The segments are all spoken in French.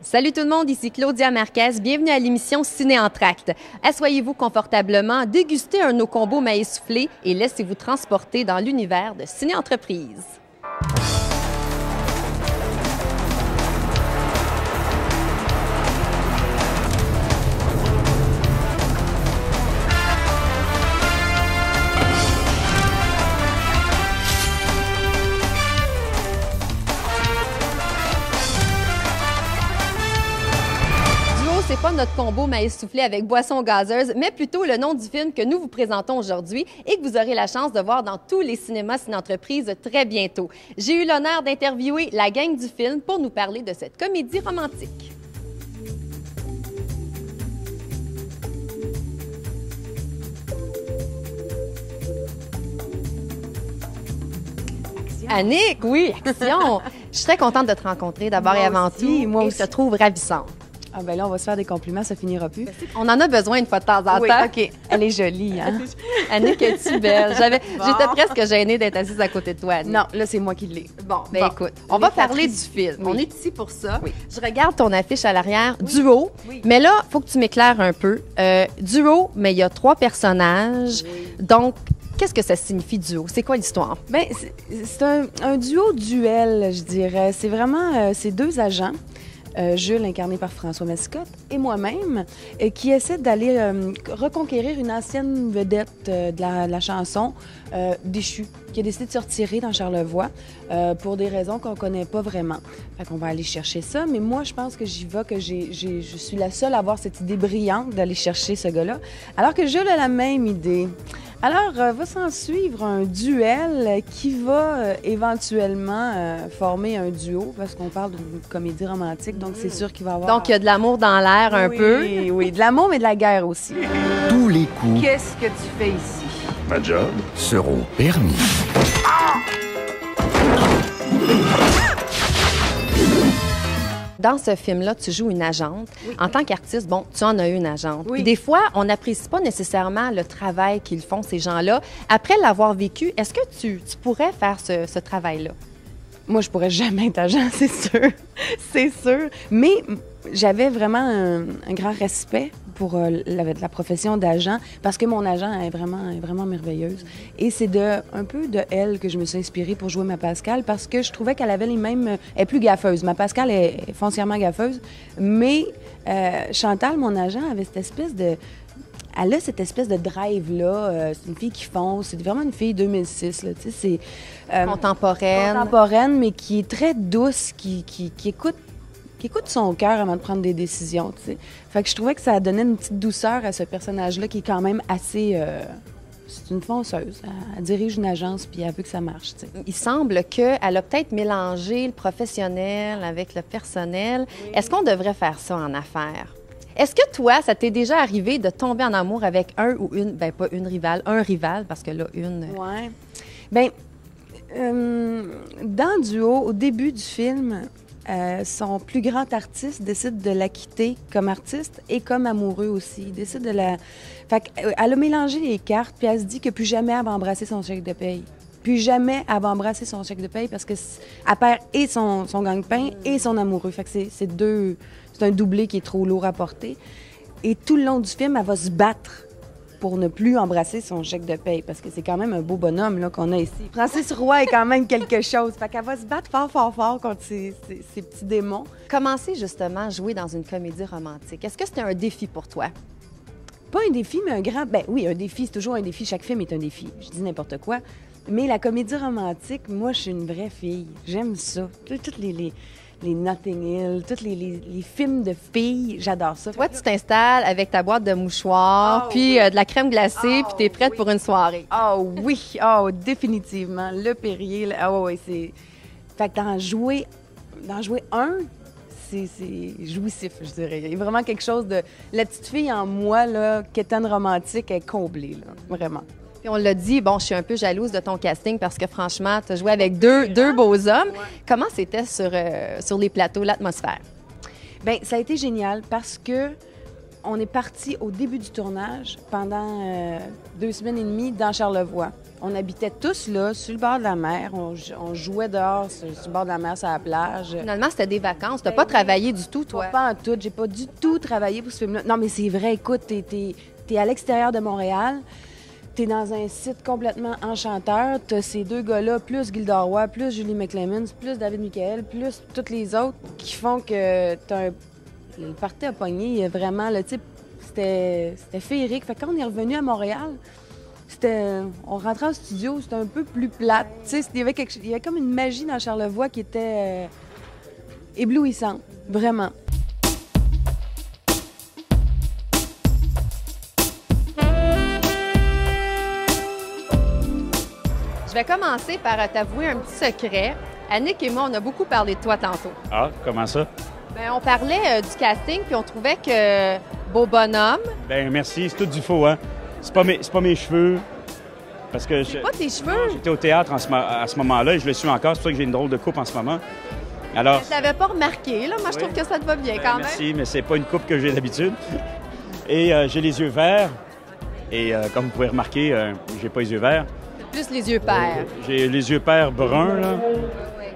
Salut tout le monde, ici Claudia Marquez. Bienvenue à l'émission Ciné Entracte. Assoyez-vous confortablement, dégustez un de nos combos maïs soufflé et laissez-vous transporter dans l'univers de Ciné Entreprise. C'est pas notre combo maïs soufflé avec boisson gazeuse, mais plutôt le nom du film que nous vous présentons aujourd'hui et que vous aurez la chance de voir dans tous les cinémas Ciné-Entreprise très bientôt. J'ai eu l'honneur d'interviewer la gang du film pour nous parler de cette comédie romantique. Annick, oui, action! Je suis très contente de te rencontrer d'abord et avant tout. Moi aussi. Je te trouve ravissante. Ah ben là, on va se faire des compliments, ça finira plus. On en a besoin une fois de temps en temps. Oui, OK. Elle est jolie, hein? Annick, es-tu belle? J'étais presque gênée d'être assise à côté de toi, Annick. Non, là, c'est moi qui l'ai. Bon, écoute, on va parler du film. Oui. On est ici pour ça. Oui. Je regarde ton affiche à l'arrière, duo. Oui. Mais là, il faut que tu m'éclaires un peu. Duo, mais il y a 3 personnages. Oui. Donc, qu'est-ce que ça signifie duo? C'est quoi l'histoire? Bien, c'est un duo-duel, je dirais. C'est vraiment ces 2 agents. Jules, incarné par François Mascotte, et moi-même, qui essaie d'aller reconquérir une ancienne vedette de la chanson, déchue, qui a décidé de se retirer dans Charlevoix pour des raisons qu'on connaît pas vraiment. Fait qu'on va aller chercher ça, mais moi, je pense que j'y vais, que je suis la seule à avoir cette idée brillante d'aller chercher ce gars-là, alors que Jules a la même idée. Alors, va s'en suivre un duel qui va éventuellement former un duo, parce qu'on parle d'une comédie romantique, donc c'est sûr qu'il va y avoir... Donc, il y a de l'amour dans l'air un peu. Oui, oui, de l'amour, mais de la guerre aussi. Tous les coups Qu'est-ce que tu fais ici? ma job seront permis. Dans ce film-là, tu joues une agente. Oui. En tant qu'artiste, bon, tu en as une agente. Oui. Puis des fois, on n'apprécie pas nécessairement le travail qu'ils font, ces gens-là. Après l'avoir vécu, est-ce que tu pourrais faire ce travail-là? Moi, je pourrais jamais être agent, c'est sûr. C'est sûr. Mais j'avais vraiment un grand respect pour la profession d'agent parce que mon agent est vraiment merveilleuse. Et c'est un peu de elle que je me suis inspirée pour jouer ma Pascale parce que je trouvais qu'elle avait les mêmes... Elle est plus gaffeuse. Ma Pascale est foncièrement gaffeuse. Mais Chantal, mon agent, avait cette espèce de... Elle a cette espèce de drive-là. C'est une fille qui fonce. C'est vraiment une fille 2006. Là, tu sais, c'est... Contemporaine, mais qui est très douce, qui écoute son cœur avant de prendre des décisions, tu sais. Fait que je trouvais que ça donnait une petite douceur à ce personnage-là qui est quand même assez... c'est une fonceuse. Elle dirige une agence puis elle veut que ça marche, tu sais. Il semble qu'elle a peut-être mélangé le professionnel avec le personnel. Oui. Est-ce qu'on devrait faire ça en affaires? Est-ce que toi, ça t'est déjà arrivé de tomber en amour avec un ou une, ben pas une rivale, un rival, parce que là, une... Ouais. Bien, dans Duo, au début du film, son plus grand artiste décide de la quitter comme artiste et comme amoureux aussi. Il décide de la... Fait qu'elle a mélangé les cartes, puis elle se dit que plus jamais elle va embrasser son chèque de paye. Plus jamais elle va embrasser son chèque de paye parce qu'elle perd et son gagne-pain et son amoureux. Fait que c'est un doublé qui est trop lourd à porter. Et tout le long du film, elle va se battre pour ne plus embrasser son chèque de paye, parce que c'est quand même un beau bonhomme là, qu'on a ici. Francis Roy est quand même quelque chose. Fait qu'elle va se battre fort contre ces petits démons. Commencer justement à jouer dans une comédie romantique, est-ce que c'était un défi pour toi? Pas un défi, mais un grand... Ben oui, un défi, c'est toujours un défi. Chaque film est un défi. Je dis n'importe quoi. Mais la comédie romantique, moi, je suis une vraie fille. J'aime ça. Toutes les Notting Hill, tous les films de filles, j'adore ça. Toi, tu t'installes avec ta boîte de mouchoirs, puis de la crème glacée, puis t'es prête pour une soirée. Oh oui, définitivement. Le Perrier, oui, c'est... Fait que d'en jouer un, c'est jouissif, je dirais. Il y a vraiment quelque chose de... La petite fille en moi, là, quétaine romantique, est comblée, là, vraiment. Puis on l'a dit, bon, je suis un peu jalouse de ton casting parce que franchement, tu as joué avec deux beaux hommes. Ouais. Comment c'était sur les plateaux, l'atmosphère? Bien, ça a été génial parce que on est parti au début du tournage pendant 2 semaines et demie dans Charlevoix. On habitait tous là, sur le bord de la mer. On jouait dehors, sur le bord de la mer, sur la plage. Finalement, c'était des vacances. Tu n'as pas travaillé du tout, toi? Pas en tout. J'ai pas du tout travaillé pour ce film-là. Non, mais c'est vrai. Écoute, t'es à l'extérieur de Montréal. T'es dans un site complètement enchanteur. T'as ces 2 gars-là, plus Gilda Roy, plus Julie McClemens, plus David Michael, plus tous les autres qui font que t'as le party a pogné. Vraiment, le type, c'était féerique. Fait que quand on est revenu à Montréal, on rentrait en studio, c'était un peu plus plate. Tu sais, il y avait comme une magie dans Charlevoix qui était éblouissante, vraiment. Je vais commencer par t'avouer un petit secret. Annick et moi, on a beaucoup parlé de toi tantôt. Ah, comment ça? Bien, on parlait du casting, puis on trouvait que beau bonhomme. Ben merci, c'est tout du faux, hein? C'est pas mes cheveux. Parce que C'est pas tes cheveux? j'étais au théâtre à ce moment-là et je le suis encore. C'est pour ça que j'ai une drôle de coupe en ce moment. Alors, Je l'avais pas remarqué, là. Moi, je trouve que ça te va bien quand même. merci, mais c'est pas une coupe que j'ai d'habitude. Et j'ai les yeux verts. Et comme vous pouvez remarquer, j'ai pas les yeux verts. Plus les yeux pairs. J'ai les yeux pairs bruns, là.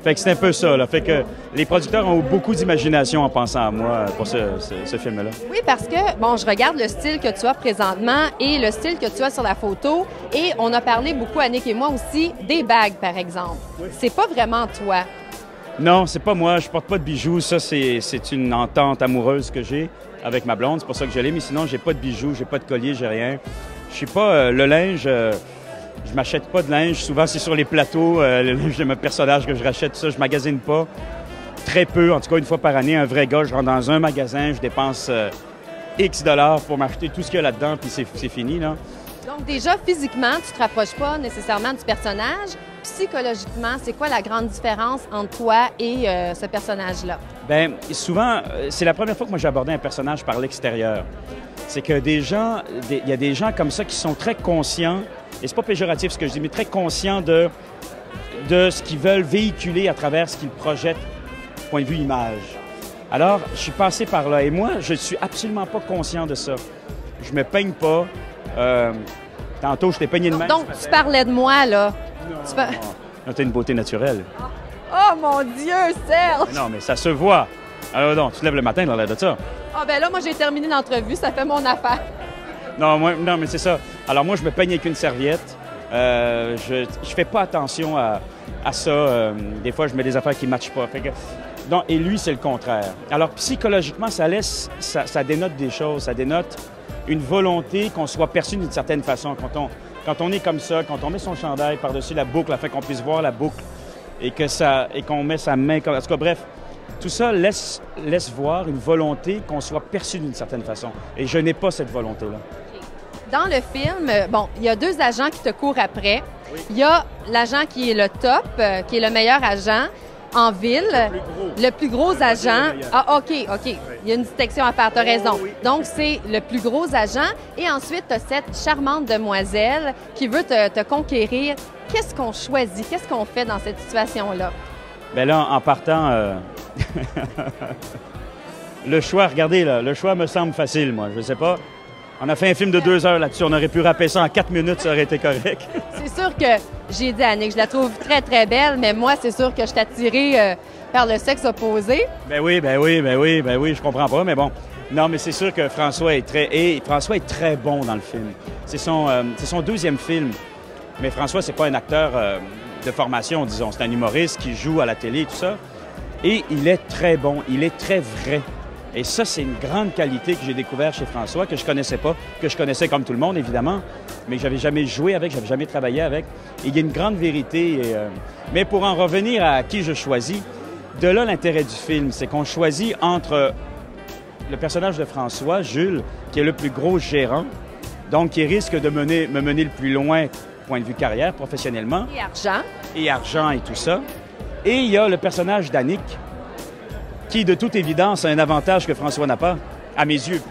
Fait que c'est un peu ça, là. Fait que les producteurs ont eu beaucoup d'imagination en pensant à moi pour ce film-là. Oui, parce que, bon, je regarde le style que tu as présentement et le style que tu as sur la photo. Et on a parlé beaucoup, Annick et moi aussi, des bagues, par exemple. Oui. C'est pas vraiment toi. Non, c'est pas moi. Je porte pas de bijoux. Ça, c'est une entente amoureuse que j'ai avec ma blonde. C'est pour ça que je l'ai. Mais sinon, j'ai pas de bijoux, j'ai pas de collier, j'ai rien. Je suis pas le linge. Je m'achète pas de linge. Souvent, c'est sur les plateaux, le linge de mes personnages que je rachète, tout ça. Je magasine pas. Très peu, en tout cas, une fois par année, un vrai gars, je rentre dans un magasin, je dépense X dollars pour m'acheter tout ce qu'il y a là-dedans, puis c'est fini, là. Donc, déjà, physiquement, tu te rapproches pas nécessairement du personnage. Psychologiquement, c'est quoi la grande différence entre toi et ce personnage-là? Bien, souvent, c'est la première fois que moi j'ai abordé un personnage par l'extérieur. C'est que il y a des gens comme ça qui sont très conscients, et c'est pas péjoratif ce que je dis, mais très conscients de ce qu'ils veulent véhiculer à travers ce qu'ils projettent, point de vue image. Alors, je suis passé par là, et moi, je suis absolument pas conscient de ça. Je me peigne pas. Tantôt, je t'ai peigné de main. Donc, tu parlais de moi, là. Non, t'as une beauté naturelle. Oh, mon Dieu, Serge! Non, mais ça se voit. Alors, non, tu te lèves le matin dans l'air de ça. Ah, ben là, moi, j'ai terminé l'entrevue, ça fait mon affaire. Non, mais c'est ça. Alors, moi, je me peigne avec une serviette. Je fais pas attention à ça. Des fois, je mets des affaires qui ne matchent pas. Fait que, non, et lui, c'est le contraire. Alors, psychologiquement, ça dénote des choses. Ça dénote une volonté qu'on soit perçu d'une certaine façon. Quand on est comme ça, quand on met son chandail par-dessus la boucle afin qu'on puisse voir la boucle et qu'on met sa main comme... En tout cas, bref, tout ça laisse voir une volonté qu'on soit perçu d'une certaine façon. Et je n'ai pas cette volonté-là. Dans le film, bon, il y a 2 agents qui te courent après. Oui. Il y a l'agent qui est le top, qui est le meilleur agent en ville. Le plus gros agent. Ah, OK. Oui. Il y a une distinction à faire, tu as raison. Oui. Donc, c'est le plus gros agent. Et ensuite, tu as cette charmante demoiselle qui veut te conquérir. Qu'est-ce qu'on choisit? Qu'est-ce qu'on fait dans cette situation-là? Bien là, en partant, le choix, regardez, là, le choix me semble facile, moi. Je sais pas. On a fait un film de 2 heures là-dessus. On aurait pu rapper ça en 4 minutes, ça aurait été correct. C'est sûr que j'ai dit à Annick, je la trouve très, très belle, mais moi, c'est sûr que je suis attirée par le sexe opposé. Ben oui, je comprends pas, mais bon. Non, mais c'est sûr que François est très bon dans le film. C'est son 2e film. Mais François, c'est pas un acteur de formation, disons. C'est un humoriste qui joue à la télé et tout ça. Et il est très bon, il est très vrai. Et ça, c'est une grande qualité que j'ai découvert chez François, que je connaissais pas, que je connaissais comme tout le monde, évidemment, mais que j'avais jamais joué avec, j'avais jamais travaillé avec. Et il y a une grande vérité. Mais pour en revenir à qui je choisis, de là l'intérêt du film, c'est qu'on choisit entre le personnage de François, Jules, qui est le plus gros gérant, donc qui risque de me mener le plus loin, point de vue carrière, professionnellement. Et argent. Et argent et tout ça. Et il y a le personnage d'Annick, qui, de toute évidence, a un avantage que François n'a pas, à mes yeux.